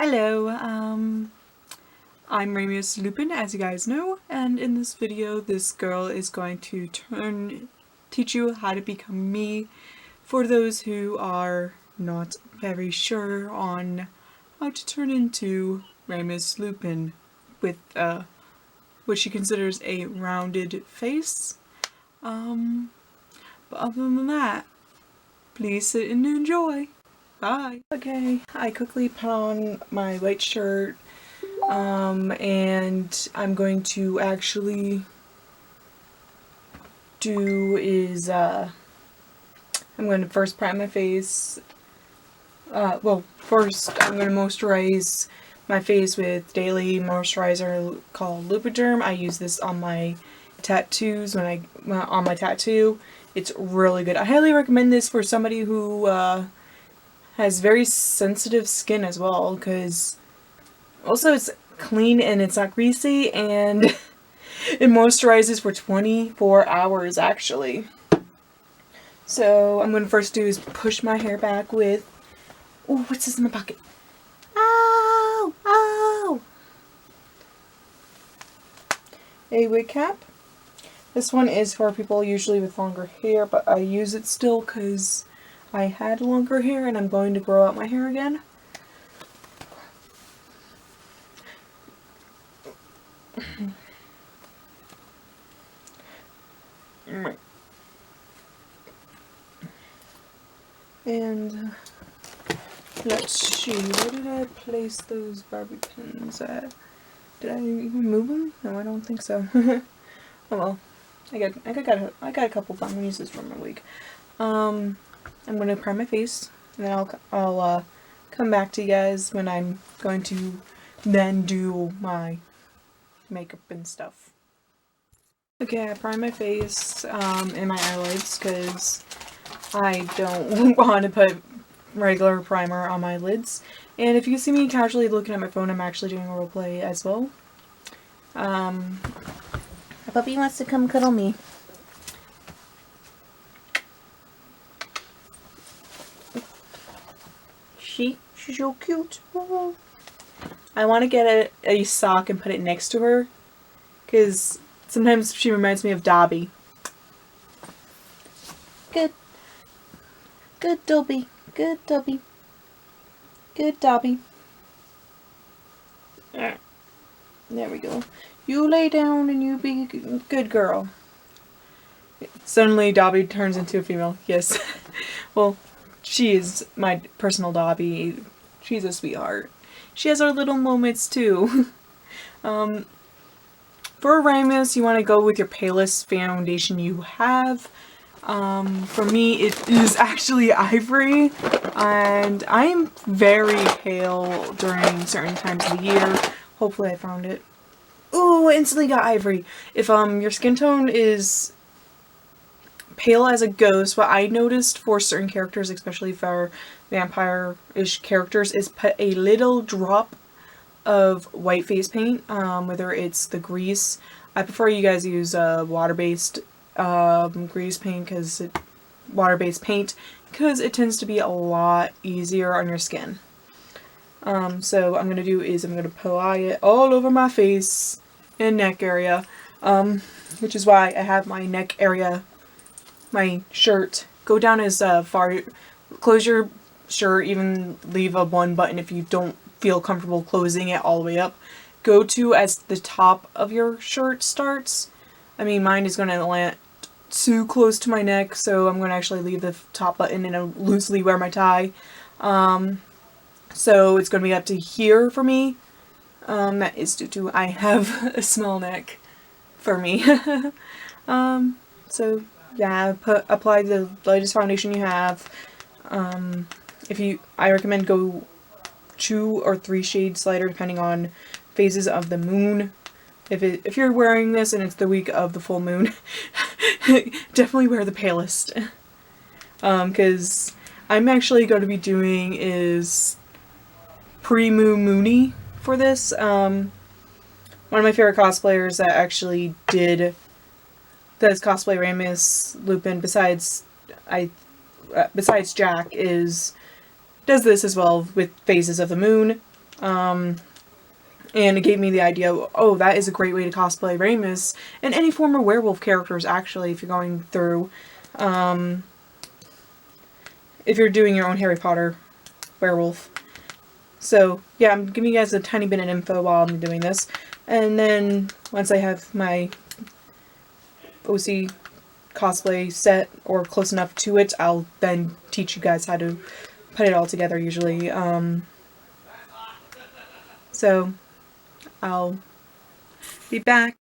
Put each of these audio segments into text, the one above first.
Hello, I'm Ramius Lupin, as you guys know, and in this video this girl is going to teach you how to become me for those who are not very sure on how to turn into Ramius Lupin with what she considers a rounded face. But other than that, please sit and enjoy. Bye. Okay, I quickly put on my white shirt, and I'm going to actually I'm going to first prime my face. First I'm going to moisturize my face with daily moisturizer called Lubriderm. I use this on my tattoos on my tattoo. It's really good. I highly recommend this for somebody who has very sensitive skin as well, because also it's clean and it's not greasy, and it moisturizes for 24 hours actually. So what I'm going to first do is push my hair back with, oh, what's this in my pocket? Ow! Ow! A wig cap. This one is for people usually with longer hair, but I use it still because I had longer hair and I'm going to grow out my hair again. And let's see, where did I place those Barbie pins at? Did I even move them? No, I don't think so. Oh well, I got a couple of them. I'm gonna use this for my wig. I'm gonna prime my face, and then I'll come back to you guys when I'm going to then do my makeup and stuff. Okay, I prime my face and my eyelids because I don't want to put regular primer on my lids. And if you see me casually looking at my phone, I'm actually doing a roleplay as well. A puppy wants to come cuddle me. She's so cute. Oh. I want to get a sock and put it next to her, because sometimes she reminds me of Dobby. Good. Good Dobby. Good Dobby. Good Dobby. There we go. You lay down and you be a good girl. Suddenly Dobby turns into a female. Yes. Well, she is my personal Dobby. She's a sweetheart. She has her little moments too. For Ramius, you want to go with your palest foundation you have. For me, it is actually Ivory, and I'm very pale during certain times of the year. Hopefully I found it. Ooh, I instantly got Ivory. If your skin tone is pale as a ghost, what I noticed for certain characters, especially for vampire-ish characters, is put a little drop of white face paint, whether it's the grease. I prefer you guys use water-based grease paint, because water-based paint, because it tends to be a lot easier on your skin. So what I'm gonna do is I'm gonna apply it all over my face and neck area, which is why I have my neck area, my shirt, go down as far, close your shirt, even leave a one button if you don't feel comfortable closing it all the way up. Go to as the top of your shirt starts. I mean, mine is going to land too close to my neck, so I'm going to actually leave the top button and loosely wear my tie. So it's going to be up to here for me. That is due to I have a small neck for me. So yeah, apply the lightest foundation you have. I recommend go 2 or 3 shades lighter depending on phases of the moon. If you're wearing this and it's the week of the full moon, definitely wear the palest. Because I'm actually going to be doing is pre-moon moony for this. One of my favorite cosplayers that actually does cosplay Ramius Lupin besides Jack does this as well with phases of the moon. And it gave me the idea, oh, that is a great way to cosplay Ramus and any former werewolf characters, actually, if you're going through, if you're doing your own Harry Potter werewolf. So, yeah, I'm giving you guys a tiny bit of info while I'm doing this. And then, once I have my OC cosplay set, or close enough to it, I'll then teach you guys how to put it all together, usually. So, I'll be back.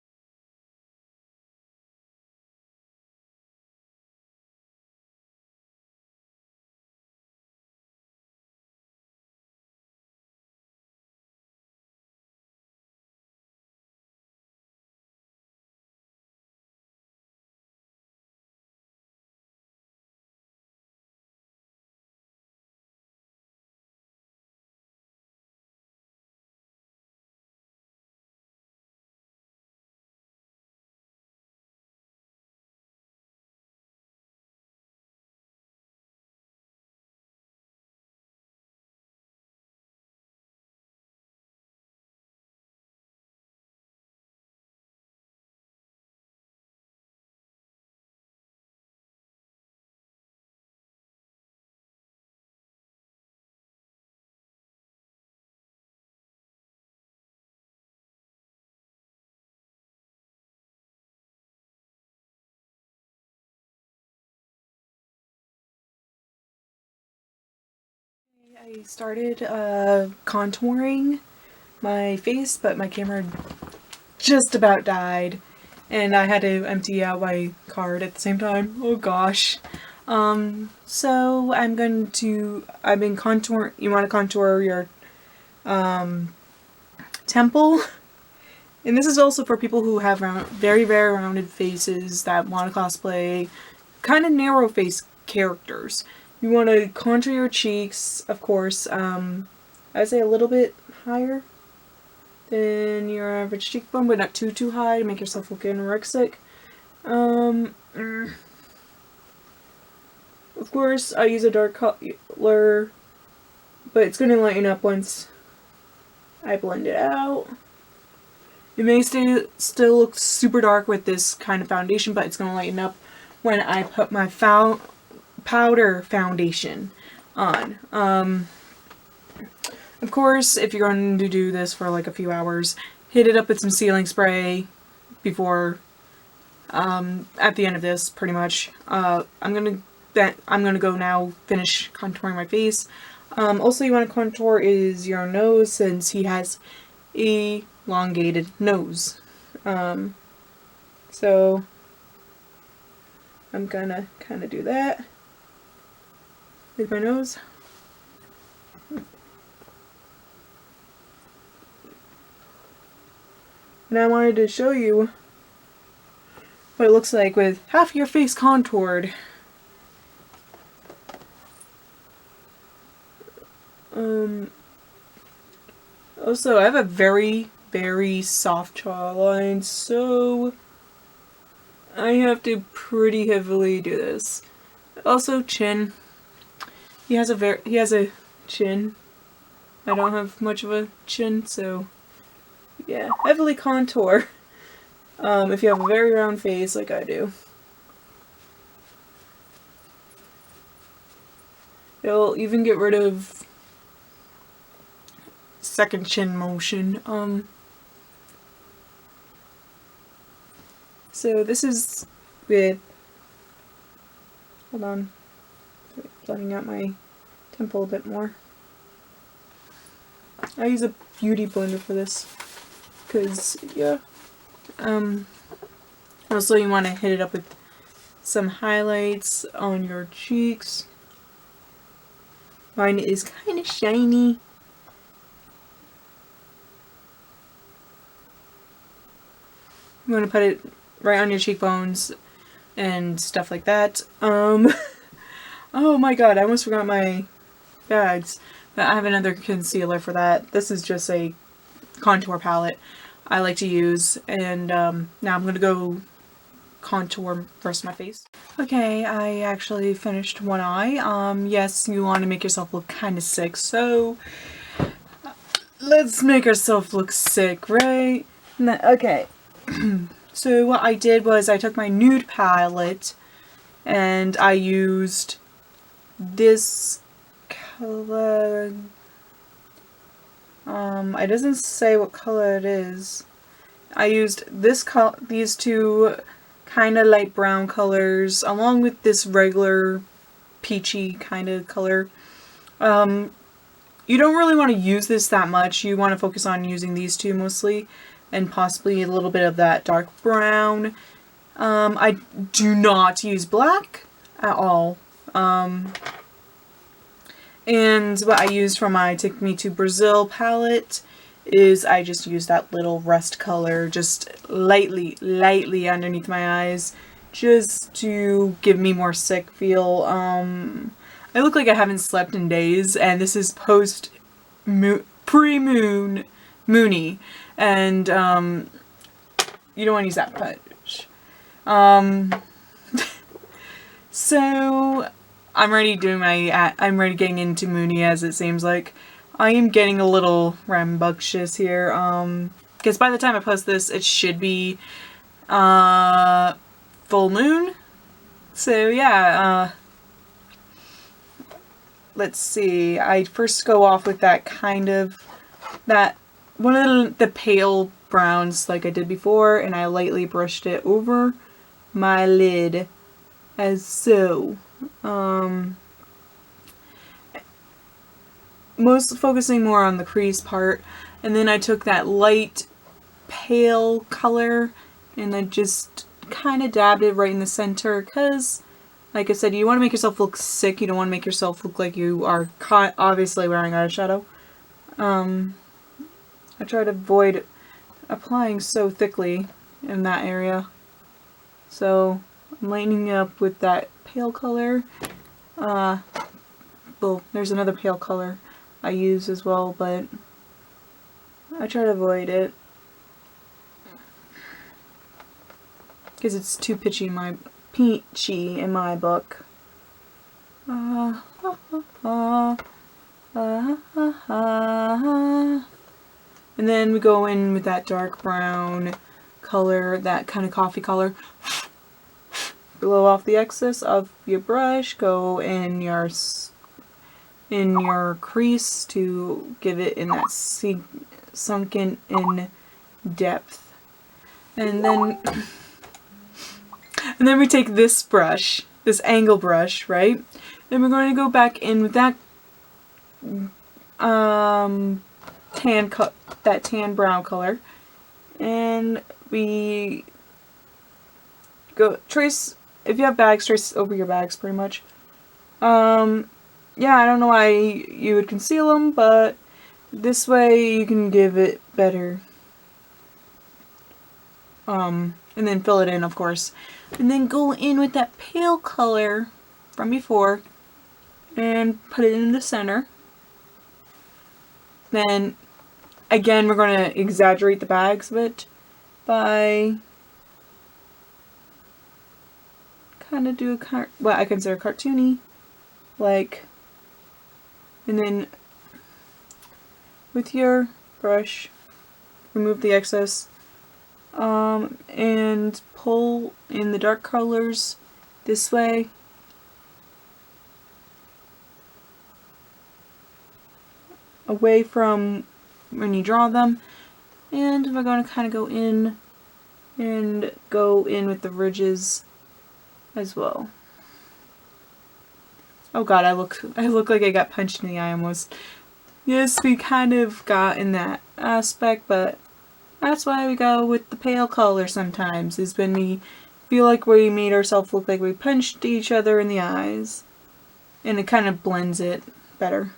I started contouring my face, but my camera just about died, and I had to empty out my card at the same time. Oh gosh. So I've been contour. You want to contour your temple, and this is also for people who have very rounded faces that want to cosplay kind of narrow face characters. You want to contour your cheeks, of course. I'd say a little bit higher than your average cheekbone, but not too high to make yourself look anorexic. Of course, I use a dark color, but it's going to lighten up once I blend it out. It may still look super dark with this kind of foundation, but it's going to lighten up when I put my powder foundation on. Of course, if you're going to do this for like a few hours, hit it up with some sealing spray before, at the end of this, pretty much. I'm gonna go now finish contouring my face. Also, you want to contour is your nose, since he has elongated nose. So I'm gonna kind of do that with my nose. And I wanted to show you what it looks like with half your face contoured. Also, I have a very soft jawline, so I have to pretty heavily do this. Also, chin. He has a chin. I don't have much of a chin, so yeah, heavily contour. If you have a very round face like I do. It'll even get rid of second chin motion. So this is with, hold on, blending out my temple a bit more. I use a beauty blender for this, because, yeah. Also you want to hit it up with some highlights on your cheeks. Mine is kind of shiny. You want to put it right on your cheekbones and stuff like that. Oh my god, I almost forgot my bags. But I have another concealer for that. This is just a contour palette I like to use. And now I'm going to go contour the rest of my face. Okay, I actually finished one eye. Yes, you want to make yourself look kind of sick, so let's make ourselves look sick, right? Okay. So what I did was I took my nude palette and I used this color. It doesn't say what color it is. I used these two kind of light brown colors along with this regular peachy kind of color. You don't really want to use this that much. You want to focus on using these two mostly and possibly a little bit of that dark brown. I do not use black at all. And what I used for my Take Me to Brazil palette is I just used that little rust color just lightly underneath my eyes just to give me more sick feel. I look like I haven't slept in days, and this is pre-moon moony, and you don't want to use that much. So I'm already getting into moony, as it seems like. I am getting a little rambunctious here, because by the time I post this, it should be, full moon. So yeah, let's see, I first go off with that one of the pale browns like I did before, and I lightly brushed it over my lid, as so. Most focusing more on the crease part, and then I took that light pale color and I just kind of dabbed it right in the center, because like I said, you want to make yourself look sick. You don't want to make yourself look like you are obviously wearing eyeshadow. I try to avoid applying so thickly in that area, so I'm lightening up with that pale color. Well, there's another pale color I use as well, but I try to avoid it because it's too peachy in my book. And then we go in with that dark brown color, that kind of coffee color. Blow off the excess of your brush, go in your crease to give it in that sunken in depth. And then we take this brush, this angle brush, right? Then we're going to go back in with that tan brown color, and we go trace. If you have bags, trace over your bags pretty much. Yeah, I don't know why you would conceal them, but this way you can give it better. And then fill it in, of course. And then go in with that pale color from before and put it in the center. Then, again, we're going to exaggerate the bags a bit by kind of do what I consider cartoony, like, and then with your brush, remove the excess, and pull in the dark colors this way. Away from when you draw them, and we're going to kind of go in with the ridges as well. Oh god, I look like I got punched in the eye almost. Yes, we kind of got in that aspect, but that's why we go with the pale color sometimes, is when we feel like we made ourselves look like we punched each other in the eyes. And it kind of blends it better.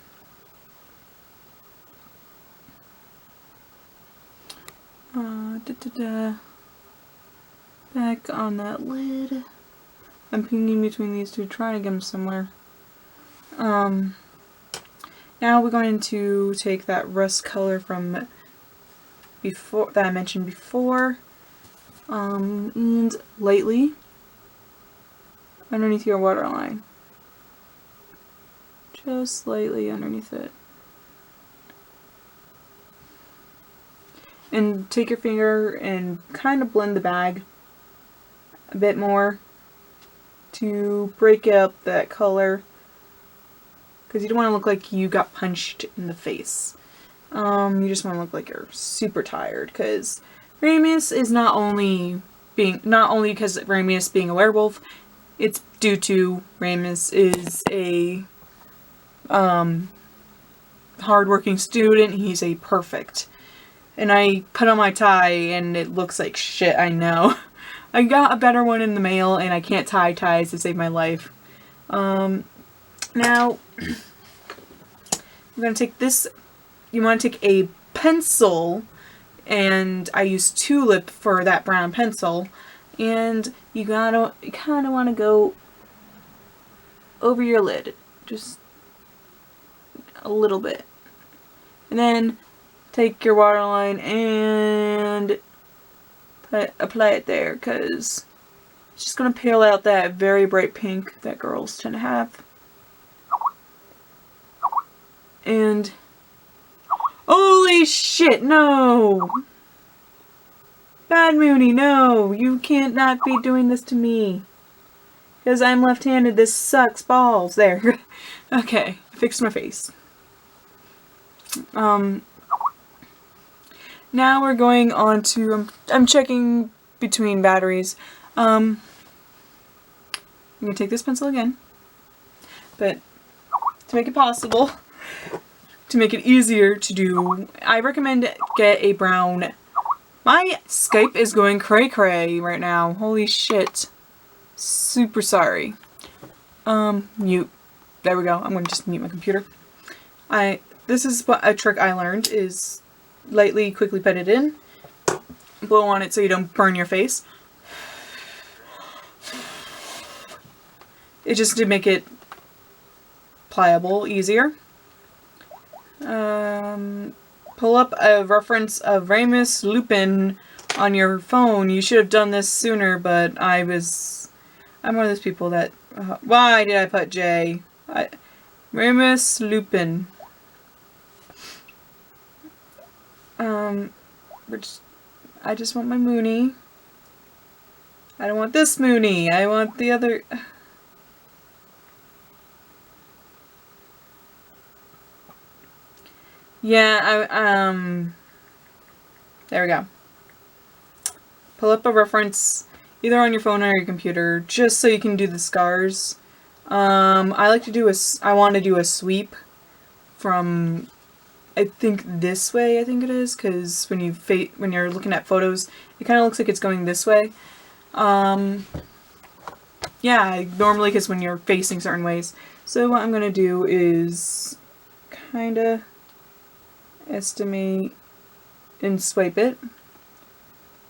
Back on that lid. I'm pinging between these two, trying to get them somewhere. Now we're going to take that rust color from before that I mentioned before, and lightly underneath your waterline. Just lightly underneath it. And take your finger and kind of blend the bag a bit more to break up that color, because you don't want to look like you got punched in the face. You just want to look like you're super tired, because Ramus is not only because Ramus being a werewolf, it's due to Ramus is a hardworking student. He's a perfect. And I put on my tie and it looks like shit, I know. I got a better one in the mail and I can't tie ties to save my life. Now, I'm going to take this. You want to take a pencil, and I use Tulip for that brown pencil. And you kind of want to go over your lid. Just a little bit. And then take your waterline and apply it there, because it's just going to pale out that very bright pink that girls tend to have. And holy shit, no! Bad Moony, no! You can't not be doing this to me. Because I'm left-handed, this sucks balls. There. Okay, I fixed my face. Now we're going on to, I'm checking between batteries. I'm going to take this pencil again. But to make it possible, to make it easier to do, I recommend get a brown. My Skype is going cray-cray right now. Holy shit. Super sorry. Mute. There we go. I'm going to just mute my computer. This is what a trick I learned is quickly put it in. Blow on it so you don't burn your face. It's just to make it pliable, easier. Pull up a reference of Remus Lupin on your phone. You should have done this sooner, but I'm one of those people that, why did I put J? Remus Lupin. I just want my Moony. I don't want this Moony. I want the other. Yeah, there we go. Pull up a reference either on your phone or your computer, just so you can do the scars. I like to do I want to do a sweep from, I think this way, I think it is, because when you're looking at photos, it kind of looks like it's going this way. Yeah, normally because when you're facing certain ways. So what I'm going to do is kind of estimate and swipe it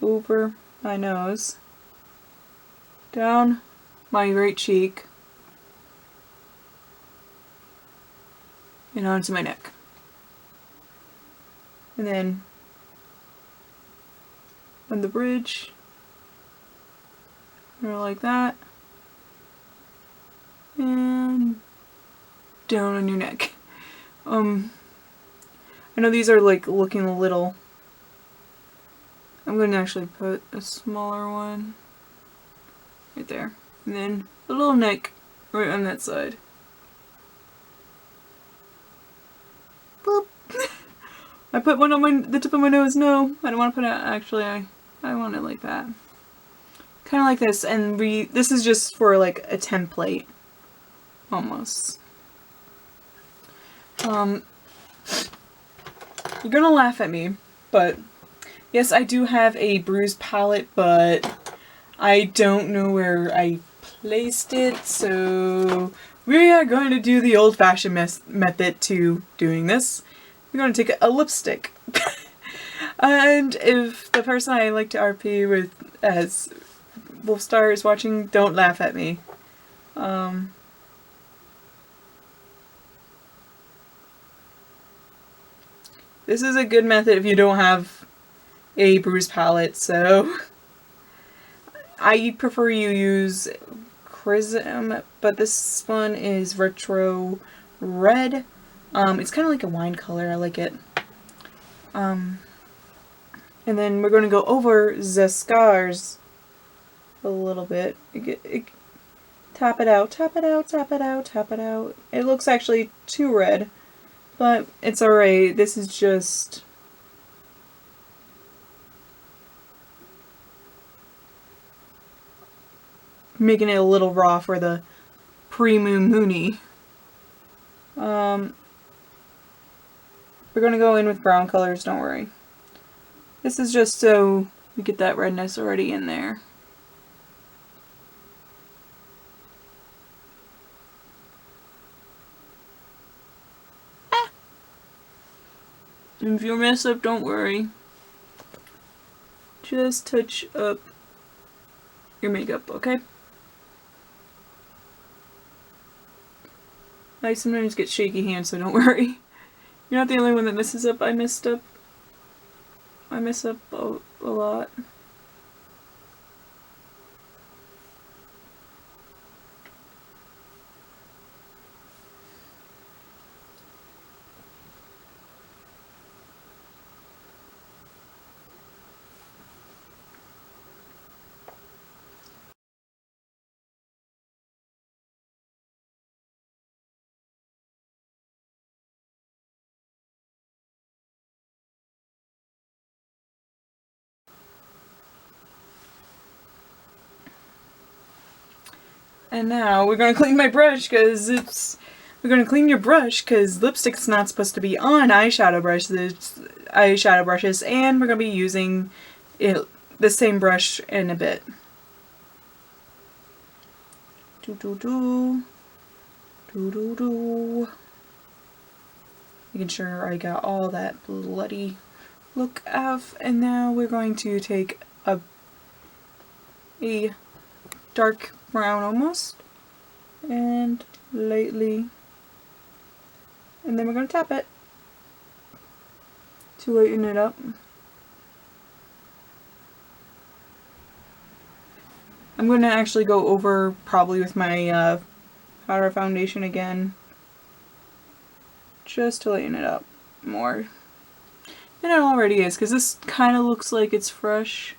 over my nose, down my right cheek, and onto my neck. And then on the bridge, like that, and down on your neck. I know these are like looking a little. I'm going to actually put a smaller one right there, and then a little neck right on that side. Boop. I put one on the tip of my nose. No, I don't want to put it. Actually, I want it like that, kind of like this. And this is just for like a template, almost. You're gonna laugh at me, but yes, I do have a bruised palette, but I don't know where I placed it, so we are going to do the old-fashioned method to doing this. We're going to take a lipstick. And if the person I like to RP with as Wolfstar is watching, don't laugh at me. This is a good method if you don't have a bruised palette, so I prefer you use Chrism, but this one is Retro Red. It's kind of like a wine color. I like it. And then we're going to go over the scars a little bit. Tap it out, tap it out, tap it out, tap it out. It looks actually too red, but it's alright. This is just... making it a little raw for the pre-moon moony. We're gonna go in with brown colors, don't worry. This is just so we get that redness already in there. If you mess up, don't worry. Just touch up your makeup, okay? I sometimes get shaky hands, so don't worry. You're not the only one that messes up. I messed up. I mess up a lot. And now we're gonna clean my brush because we're gonna clean your brush because lipstick's not supposed to be on eyeshadow brushes, and we're gonna be using the same brush in a bit. Making sure I got all that bloody look off, and now we're going to take a dark brown almost, and lightly, and then we're going to tap it to lighten it up. I'm going to actually go over probably with my powder foundation again, just to lighten it up more than it already is, because this kind of looks like it's fresh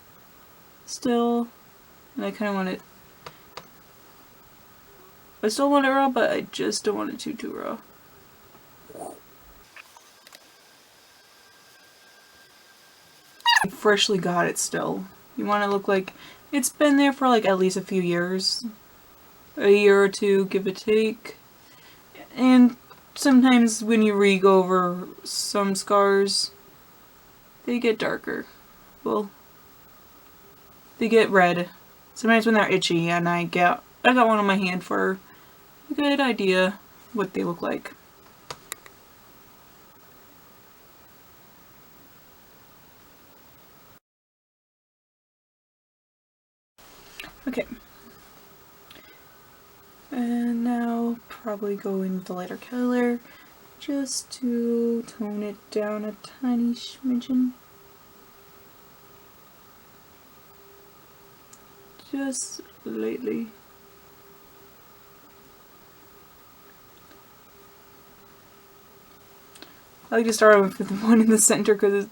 still, and I kind of want it. I still want it raw, but I just don't want it too raw. I freshly got it still. You want to look like it's been there for like at least a few years. A year or two, give or take. And sometimes when you re-go over some scars, they get darker. Well, they get red. Sometimes when they're itchy, and I got one on my hand for a good idea what they look like. Okay. And now probably go in with the lighter color just to tone it down a tiny smidgen. Just lightly. I like to start with the one in the center because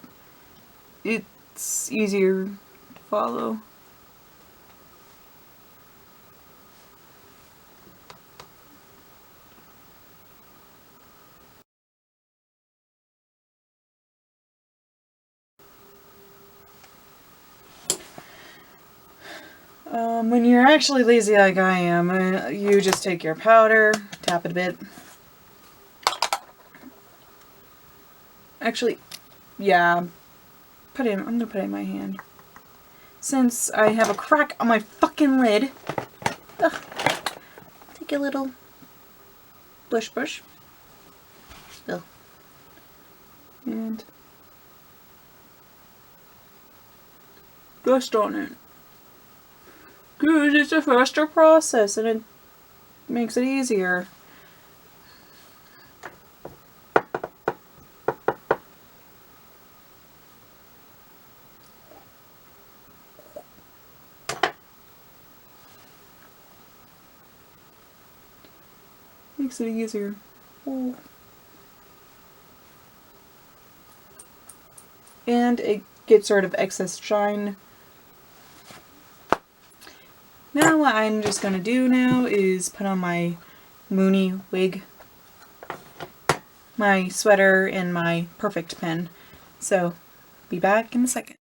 it's easier to follow. When you're actually lazy like I am, you just take your powder, tap it a bit. Actually, yeah, I'm gonna put it in my hand. Since I have a crack on my fucking lid, take a little brush. Spill. And dust on it. Good, it's a faster process and it makes it easier. Makes it easier. Oh. And get sort of excess shine. Now what I'm just going to do now is put on my Moony wig, my sweater, and my Perfect pen. So, be back in a second.